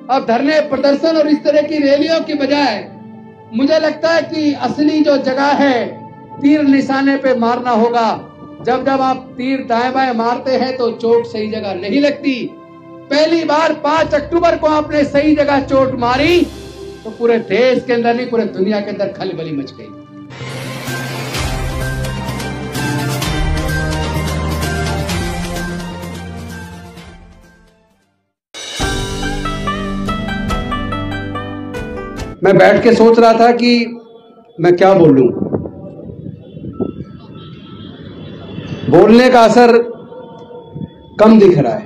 अब धरने प्रदर्शन और इस तरह की रैलियों की बजाय मुझे लगता है कि असली जो जगह है तीर निशाने पे मारना होगा। जब जब आप तीर दाएं बाएं मारते हैं तो चोट सही जगह नहीं लगती। पहली बार 5 अक्टूबर को आपने सही जगह चोट मारी तो पूरे देश के अंदर नहीं पूरे दुनिया के अंदर खलबली मच गई। मैं बैठ के सोच रहा था कि मैं क्या बोलूं। बोलने का असर कम दिख रहा है।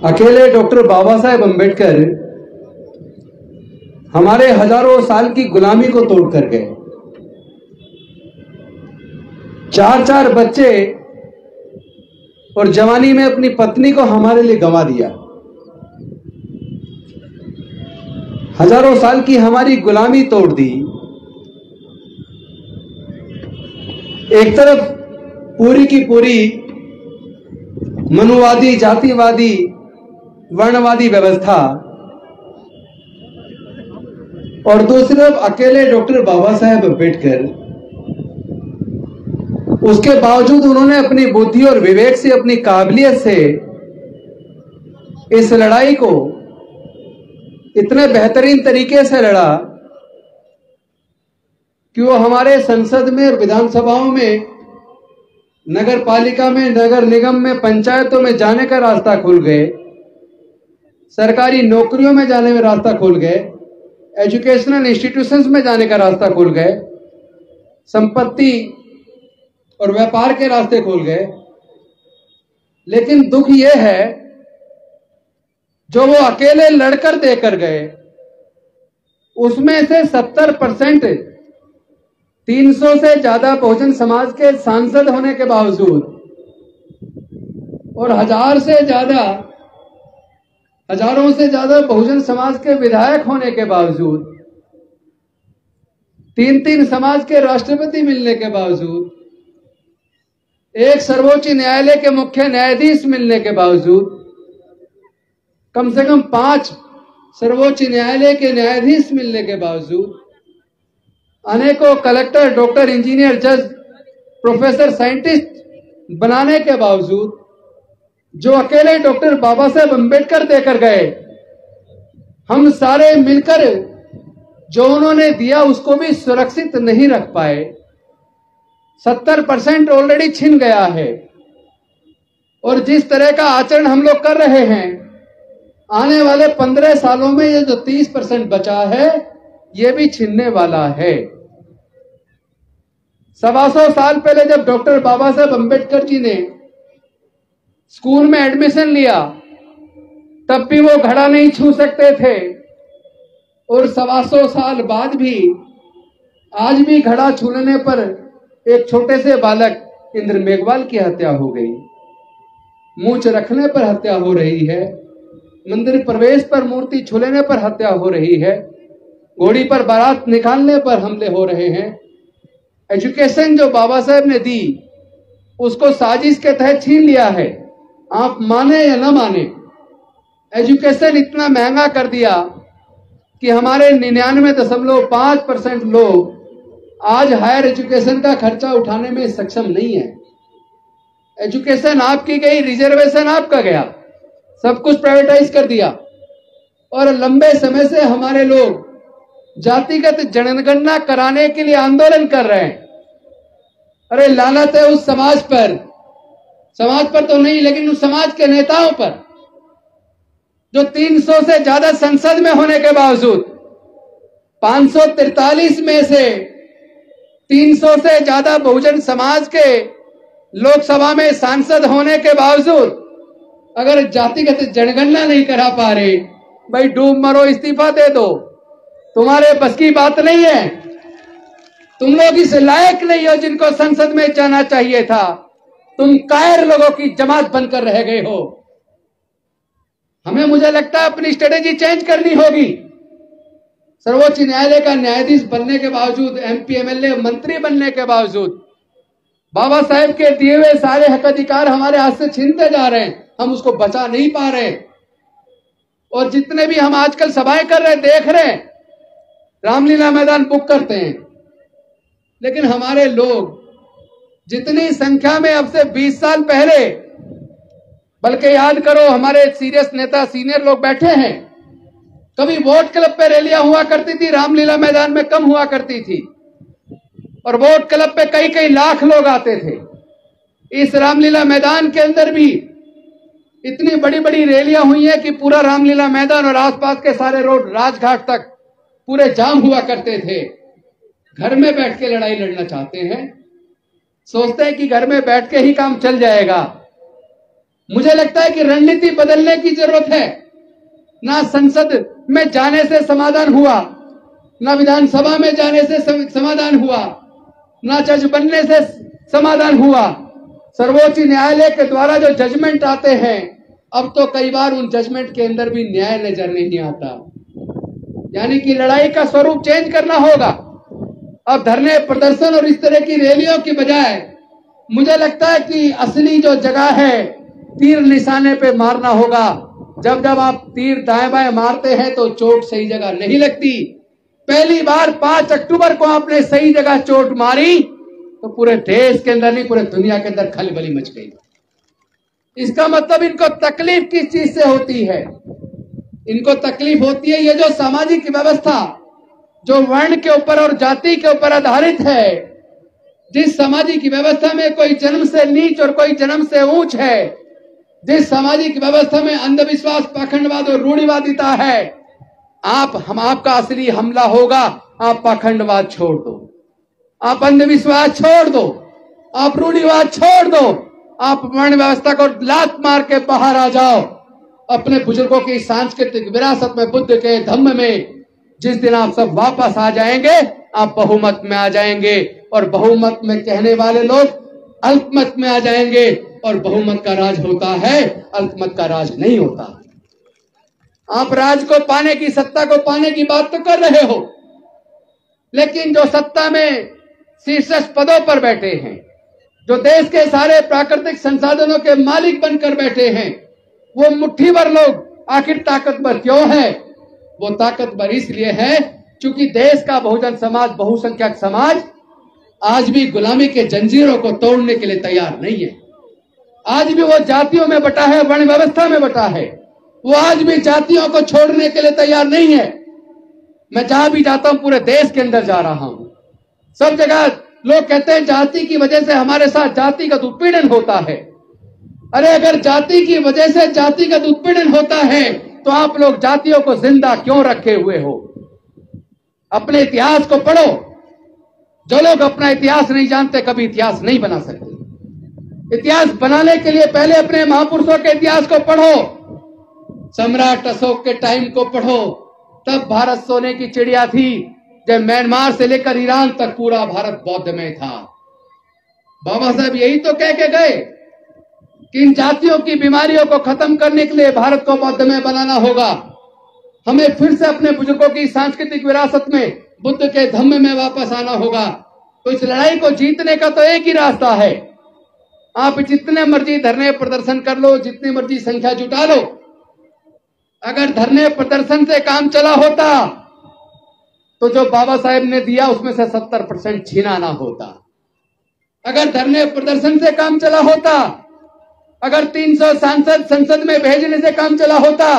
अकेले डॉक्टर बाबा साहेब अम्बेडकर हमारे हजारों साल की गुलामी को तोड़ कर गए। 4 बच्चे और जवानी में अपनी पत्नी को हमारे लिए गंवा दिया। हजारों साल की हमारी गुलामी तोड़ दी। एक तरफ पूरी की पूरी मनुवादी, जातिवादी, वर्णवादी व्यवस्था और दूसरी तरफ अकेले डॉक्टर बाबा साहेब अम्बेडकर। उसके बावजूद उन्होंने अपनी बुद्धि और विवेक से, अपनी काबिलियत से इस लड़ाई को इतने बेहतरीन तरीके से लड़ा कि वो हमारे संसद में और विधानसभाओं में, नगर पालिका में, नगर निगम में, पंचायतों में जाने का रास्ता खुल गए, सरकारी नौकरियों में जाने में रास्ता खुल गए, एजुकेशनल इंस्टीट्यूशंस में जाने का रास्ता खुल गए, संपत्ति और व्यापार के रास्ते खुल गए। लेकिन दुख यह है जो वो अकेले लड़कर देकर गए उसमें से 70% 300 से ज्यादा बहुजन समाज के सांसद होने के बावजूद और हजारों से ज्यादा बहुजन समाज के विधायक होने के बावजूद, 3 समाज के राष्ट्रपति मिलने के बावजूद, एक सर्वोच्च न्यायालय के मुख्य न्यायाधीश मिलने के बावजूद, कम से कम 5 सर्वोच्च न्यायालय के न्यायाधीश मिलने के बावजूद, अनेकों कलेक्टर, डॉक्टर, इंजीनियर, जज, प्रोफेसर, साइंटिस्ट बनाने के बावजूद जो अकेले डॉक्टर बाबा साहेब अम्बेडकर देकर गए, हम सारे मिलकर जो उन्होंने दिया उसको भी सुरक्षित नहीं रख पाए। 70% ऑलरेडी छिन गया है और जिस तरह का आचरण हम लोग कर रहे हैं, आने वाले 15 सालों में ये जो 30% बचा है ये भी छिनने वाला है। 125 साल पहले जब डॉक्टर बाबा साहेब अम्बेडकर जी ने स्कूल में एडमिशन लिया तब भी वो घड़ा नहीं छू सकते थे और 125 साल बाद भी आज भी घड़ा छूने पर एक छोटे से बालक इंद्र मेघवाल की हत्या हो गई, मूंछ रखने पर हत्या हो रही है, मंदिर प्रवेश पर मूर्ति छूने पर हत्या हो रही है, घोड़ी पर बारात निकालने पर हमले हो रहे हैं। एजुकेशन जो बाबा साहेब ने दी उसको साजिश के तहत छीन लिया है। आप माने या न माने, एजुकेशन इतना महंगा कर दिया कि हमारे 99.5% लोग आज हायर एजुकेशन का खर्चा उठाने में सक्षम नहीं है। एजुकेशन आपकी गई, रिजर्वेशन आपका गया, सब कुछ प्राइवेटाइज कर दिया और लंबे समय से हमारे लोग जातिगत जनगणना कराने के लिए आंदोलन कर रहे हैं। अरे लानत है उस समाज पर तो नहीं, लेकिन उस समाज के नेताओं पर जो 300 से ज्यादा संसद में होने के बावजूद, 543 में से 300 से ज्यादा बहुजन समाज के लोकसभा में सांसद होने के बावजूद अगर जातिगत जनगणना नहीं करा पा रहे, भाई डूब मरो, इस्तीफा दे दो, तुम्हारे बस की बात नहीं है। तुम लोग इस लायक नहीं हो जिनको संसद में जाना चाहिए था। तुम कायर लोगों की जमात बनकर रह गए हो। हमें, मुझे लगता है, अपनी स्ट्रेटेजी चेंज करनी होगी। सर्वोच्च न्यायालय का न्यायाधीश बनने के बावजूद, एमपी, एमएलए, मंत्री बनने के बावजूद बाबा साहेब के दिए हुए सारे हक अधिकार हमारे हाथ से छीनते जा रहे हैं। हम उसको बचा नहीं पा रहे। और जितने भी हम आजकल सभाएं कर रहे हैं, देख रहे हैं, रामलीला मैदान बुक करते हैं, लेकिन हमारे लोग जितनी संख्या में अब से 20 साल पहले, बल्कि याद करो हमारे सीरियस नेता सीनियर लोग बैठे हैं, कभी वोट क्लब पे रैलियां हुआ करती थी, रामलीला मैदान में कम हुआ करती थी, और वोट क्लब पे कई कई लाख लोग आते थे। इस रामलीला मैदान के अंदर भी इतनी बड़ी बड़ी रैलियां हुई हैं कि पूरा रामलीला मैदान और आसपास के सारे रोड राजघाट तक पूरे जाम हुआ करते थे। घर में बैठ के लड़ाई लड़ना चाहते हैं, सोचते हैं कि घर में बैठ के ही काम चल जाएगा। मुझे लगता है कि रणनीति बदलने की जरूरत है। ना संसद में जाने से समाधान हुआ, ना विधानसभा में जाने से समाधान हुआ, ना जज बनने से समाधान हुआ। सर्वोच्च न्यायालय के द्वारा जो जजमेंट आते हैं, अब तो कई बार उन जजमेंट के अंदर भी न्याय नजर नहीं आता। यानी कि लड़ाई का स्वरूप चेंज करना होगा। अब धरने प्रदर्शन और इस तरह की रैलियों की बजाय मुझे लगता है कि असली जो जगह है, तीर निशाने पे मारना होगा। जब जब आप तीर दाएं बाएं मारते हैं तो चोट सही जगह नहीं लगती। पहली बार 5 अक्टूबर को आपने सही जगह चोट मारी तो पूरे देश के अंदर नहीं, पूरे दुनिया के अंदर खलबली मच गई। इसका मतलब इनको तकलीफ किस चीज से होती है? इनको तकलीफ होती है ये जो सामाजिक व्यवस्था जो वर्ण के ऊपर और जाति के ऊपर आधारित है, जिस सामाजिक व्यवस्था में कोई जन्म से नीच और कोई जन्म से ऊंच है, जिस सामाजिक व्यवस्था में अंधविश्वास, पाखंडवाद और रूढ़िवादिता है, आपका असली हमला होगा। आप पाखंडवाद छोड़ दो, आप अंधविश्वास छोड़ दो, आप रूढ़िवाद छोड़ दो, आप वर्ण व्यवस्था को लात मार के बाहर आ जाओ। अपने बुजुर्गों की सांस्कृतिक विरासत में, बुद्ध के धम्म में, जिस दिन आप सब वापस आ जाएंगे, आप बहुमत में आ जाएंगे। और बहुमत में कहने वाले लोग अल्पमत में आ जाएंगे, और बहुमत का राज होता है, अल्पमत का राज नहीं होता। आप राज को पाने की, सत्ता को पाने की बात तो कर रहे हो, लेकिन जो सत्ता में शीर्ष पदों पर बैठे हैं, जो देश के सारे प्राकृतिक संसाधनों के मालिक बनकर बैठे हैं, वो मुट्ठी भर लोग आखिर ताकतवर क्यों है? वो ताकतवर इसलिए है क्योंकि देश का बहुजन समाज, बहुसंख्यक समाज आज भी गुलामी के जंजीरों को तोड़ने के लिए तैयार नहीं है। आज भी वो जातियों में बटा है, वर्ण व्यवस्था में बटा है। वो आज भी जातियों को छोड़ने के लिए तैयार नहीं है। मैं जहां भी जाता हूं, पूरे देश के अंदर जा रहा हूं, सब जगह लोग कहते हैं जाति की वजह से हमारे साथ जातिगत उत्पीड़न होता है। अरे अगर जाति की वजह से जातिगत उत्पीड़न होता है तो आप लोग जातियों को जिंदा क्यों रखे हुए हो? अपने इतिहास को पढ़ो। जो लोग अपना इतिहास नहीं जानते कभी इतिहास नहीं बना सकते। इतिहास बनाने के लिए पहले अपने महापुरुषों के इतिहास को पढ़ो। सम्राट अशोक के टाइम को पढ़ो, तब भारत सोने की चिड़िया थी। जब म्यांमार से लेकर ईरान तक पूरा भारत बौद्ध में था। बाबा साहब यही तो कह के गए कि इन जातियों की बीमारियों को खत्म करने के लिए भारत को बौद्ध में बनाना होगा। हमें फिर से अपने बुजुर्गों की सांस्कृतिक विरासत में, बुद्ध के धम्म में वापस आना होगा। तो इस लड़ाई को जीतने का तो एक ही रास्ता है। आप जितने मर्जी धरने प्रदर्शन कर लो, जितनी मर्जी संख्या जुटा लो, अगर धरने प्रदर्शन से काम चला होता तो जो बाबा साहेब ने दिया उसमें से 70% छीना ना होता। अगर धरने प्रदर्शन से काम चला होता, अगर 300 सांसद संसद में भेजने से काम चला होता,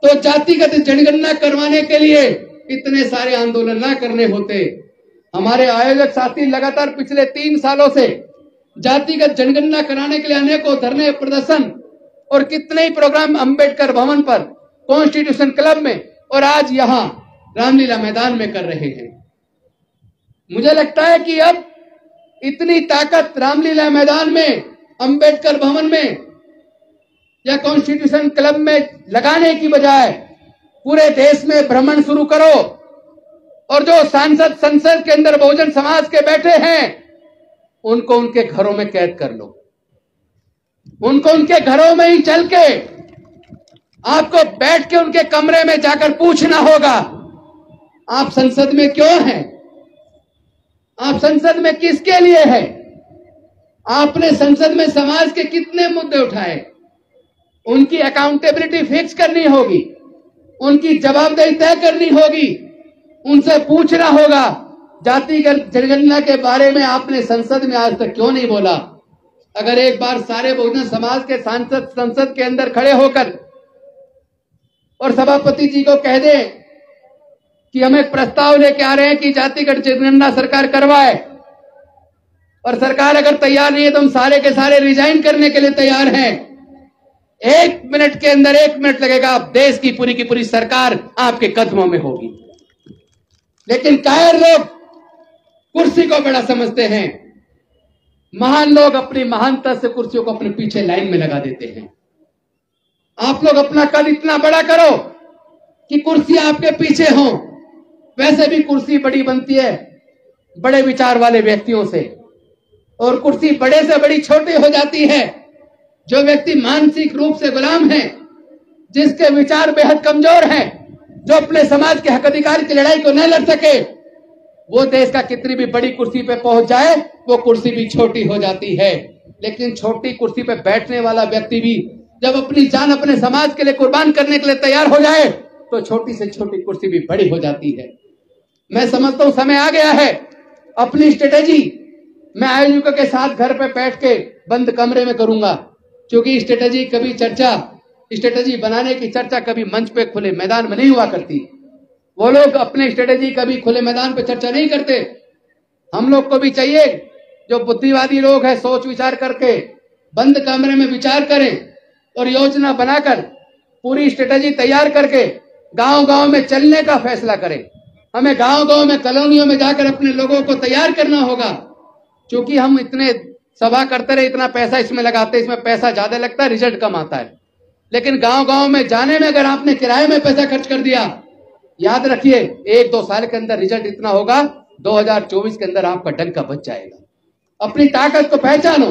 तो जातिगत जनगणना करवाने के लिए इतने सारे आंदोलन ना करने होते। हमारे आयोजक साथी लगातार पिछले 3 सालों से जातिगत जनगणना कराने के लिए अनेकों धरने प्रदर्शन और कितने ही प्रोग्राम अंबेडकर भवन पर, कॉन्स्टिट्यूशन क्लब में और आज यहां रामलीला मैदान में कर रहे हैं। मुझे लगता है कि अब इतनी ताकत रामलीला मैदान में, अंबेडकर भवन में या कॉन्स्टिट्यूशन क्लब में लगाने की बजाय पूरे देश में भ्रमण शुरू करो और जो सांसद संसद के अंदर बहुजन समाज के बैठे हैं उनको उनके घरों में कैद कर लो। उनको उनके घरों में ही चल के आपको बैठ के उनके कमरे में जाकर पूछना होगा, आप संसद में क्यों हैं? आप संसद में किसके लिए हैं? आपने संसद में समाज के कितने मुद्दे उठाए? उनकी अकाउंटेबिलिटी फिक्स करनी होगी। उनकी जवाबदेही तय करनी होगी, उनसे पूछना होगा जातिगत जनगणना के बारे में आपने संसद में आज तक क्यों नहीं बोला। अगर एक बार सारे बहुजन समाज के सांसद संसद के अंदर खड़े होकर और सभापति जी को कह दें कि हम एक प्रस्ताव लेके आ रहे हैं कि जातिगत जनगणना सरकार करवाए, और सरकार अगर तैयार नहीं है तो हम सारे के सारे रिजाइन करने के लिए तैयार हैं, 1 मिनट के अंदर 1 मिनट लगेगा, आप देश की पूरी सरकार आपके कदमों में होगी। लेकिन कायर लोग कुर्सी को बड़ा समझते हैं, महान लोग अपनी महानता से कुर्सियों को अपने पीछे लाइन में लगा देते हैं। आप लोग अपना कद इतना बड़ा करो कि कुर्सी आपके पीछे हो। वैसे भी कुर्सी बड़ी बनती है बड़े विचार वाले व्यक्तियों से, और कुर्सी बड़े से बड़ी छोटी हो जाती है जो व्यक्ति मानसिक रूप से गुलाम है, जिसके विचार बेहद कमजोर हैं, जो अपने समाज के हक अधिकार की लड़ाई को न लड़ सके, वो देश का कितनी भी बड़ी कुर्सी पे पहुंच जाए वो कुर्सी भी छोटी हो जाती है। लेकिन छोटी कुर्सी पे बैठने वाला व्यक्ति भी जब अपनी जान अपने समाज के लिए कुर्बान करने के लिए तैयार हो जाए तो छोटी से छोटी कुर्सी भी बड़ी हो जाती है। मैं समझता हूं समय आ गया है अपनी स्ट्रेटेजी मैं आयोजकों के साथ घर पे बैठ के बंद कमरे में करूंगा, क्योंकि स्ट्रेटेजी बनाने की चर्चा कभी मंच पे खुले मैदान में नहीं हुआ करती। वो लोग अपने स्ट्रेटेजी कभी खुले मैदान पे चर्चा नहीं करते। हम लोग को भी चाहिए जो बुद्धिवादी लोग हैं सोच विचार करके बंद कमरे में विचार करें और योजना बनाकर पूरी स्ट्रेटेजी तैयार करके गांव गांव में चलने का फैसला करें। हमें गांव गांव में कॉलोनियों में जाकर अपने लोगों को तैयार करना होगा, क्योंकि हम इतने सभा करते रहे, इतना पैसा इसमें लगाते हैं, इसमें पैसा ज्यादा लगता है, रिजल्ट कम आता है। लेकिन गांव गांव में जाने में अगर आपने किराए में पैसा खर्च कर दिया, याद रखिए 1-2 साल के अंदर रिजल्ट इतना होगा 2024 के अंदर आपका डंका बच जाएगा। अपनी ताकत को पहचानो।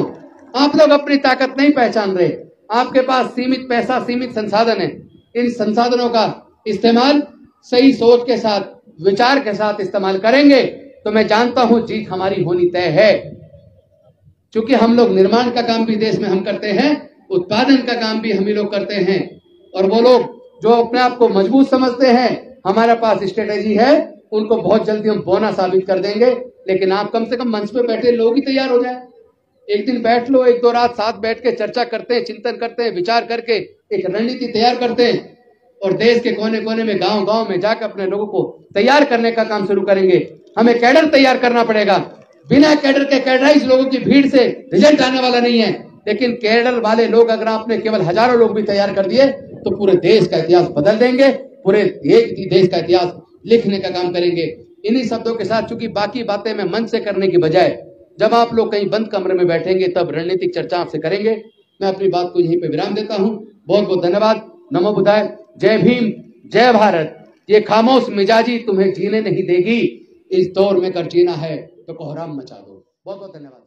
आप लोग अपनी ताकत नहीं पहचान रहे, आपके पास सीमित पैसा सीमित संसाधन है। इन संसाधनों का इस्तेमाल सही सोच के साथ विचार के साथ इस्तेमाल करेंगे तो मैं जानता हूं जीत हमारी होनी तय है। क्योंकि हम लोग निर्माण का काम भी देश में हम करते हैं, उत्पादन का काम भी हम ही लोग करते हैं, और वो लोग जो अपने आप को मजबूत समझते हैं, हमारे पास स्ट्रेटेजी है, उनको बहुत जल्दी हम बोना साबित कर देंगे। लेकिन आप कम से कम मंच पे बैठे लोग ही तैयार हो जाए। एक दिन बैठ लो, 1-2 रात साथ बैठ के चर्चा करते हैं, चिंतन करते हैं, विचार करके एक रणनीति तैयार करते हैं और देश के कोने कोने में गांव गांव में जाकर अपने लोगों को तैयार करने का काम शुरू करेंगे। हमें कैडर तैयार करना पड़ेगा। बिना कैडर के कैडराइज लोगों की भीड़ से रिजल्ट आने वाला नहीं है। लेकिन कैडर वाले लोग अगर आपने केवल हजारों लोग भी तैयार कर दिए तो पूरे देश का इतिहास बदल देंगे, पूरे देश का इतिहास लिखने का काम करेंगे। इन्हीं शब्दों के साथ, चूंकि बाकी बातें मैं मंच से करने की बजाय जब आप लोग कहीं बंद कमरे में बैठेंगे तब रणनीतिक चर्चा आपसे करेंगे। मैं अपनी बात को यहीं पे विराम देता हूं। बहुत बहुत धन्यवाद। नमो बुद्धाय। जय भीम, जय भारत। ये खामोश मिजाजी तुम्हें जीने नहीं देगी, इस दौर में कर जीना है तो कोहराम मचा दो। बहुत बहुत धन्यवाद।